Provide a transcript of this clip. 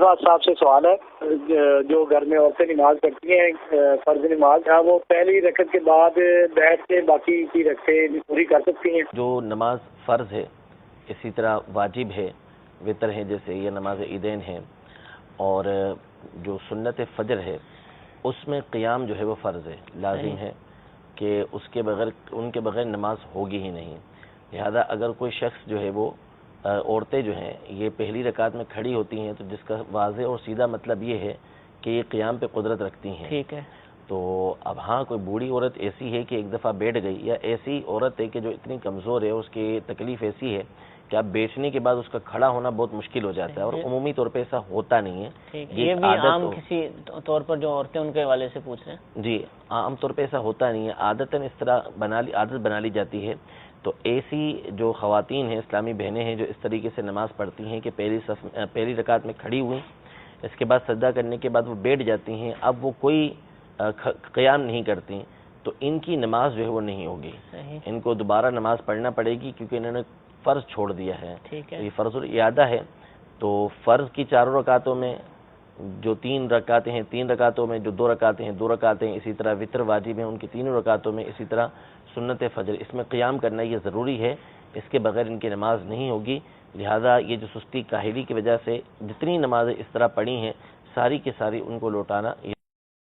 حفاظ صاحب سے سوال ہے، جو گھر میں عورتیں نماز پڑھتی ہیں فرض نماز، وہ پہلی رکعت کے بعد بیٹھ کے باقی کی رکعتیں پوری کر سکتی ہیں؟ جو نماز فرض ہے اسی طرح واجب ہے، وطر ہے جیسے یہ نماز عیدین ہے، اور جو سنت فجر ہے اس میں قیام جو ہے وہ فرض ہے، لازم ہے کہ اس کے بغیر ان کے بغیر نماز ہوگی ہی نہیں۔ لہذا اگر کوئی شخص جو ہے وہ عورتیں جو ہیں یہ پہلی رکعت میں کھڑی ہوتی ہیں تو جس کا واضح اور سیدھا مطلب یہ ہے کہ یہ قیام پہ قدرت رکھتی ہیں، ٹھیک ہے۔ تو اب ہاں کوئی بوڑھی عورت ایسی ہے کہ ایک دفعہ بیٹھ گئی، یا ایسی عورت ہے کہ جو اتنی کمزور ہے، اس کی تکلیف ایسی ہے کہ اب بیٹھنے کے بعد اس کا کھڑا ہونا بہت مشکل ہو جاتا ہے، اور عمومی طور پہ ایسا ہوتا نہیں ہے۔ یہ بھی عام کسی طور پر جو عورتیں ان کے حوالے سے پوچھ رہے ہیں، جی عام طور پہ ایسا ہوتا نہیں ہے، عادتاً اس طرح عادت بنا لی جاتی ہے۔ تو ایسی جو خواتین ہیں، اسلامی بہنیں ہیں جو اس طریقے سے نماز پڑھتی ہیں کہ پہلی رکعت میں کھڑی ہوئی، اس کے بعد سجدہ کرنے کے بعد وہ بیٹھ جاتی ہیں، اب وہ کوئی قیام نہیں کرتی، تو ان کی نماز جو ہے وہ نہیں ہوگی، ان کو دوبارہ نماز پڑھنا پڑے گی کیونکہ انہوں نے فرض چھوڑ دیا ہے۔ یہ فرض الاعادہ ہے، تو فرض کی 4 رکعتوں میں جو 3 رکعتیں ہیں 3 رکعتوں میں، جو 2 رکعتیں ہیں 2 رکعتیں، اسی طرح وطر واجب ہیں ان کی 3 رکعتوں میں، اسی طرح سنت فجر اس میں قیام کرنا یہ ضروری ہے، اس کے بغیر ان کی نماز نہیں ہوگی۔ لہذا یہ جو سستی کاہلی کی وجہ سے جتنی نمازیں اس طرح پڑھی ہیں ساری کی ساری ان کو لوٹانا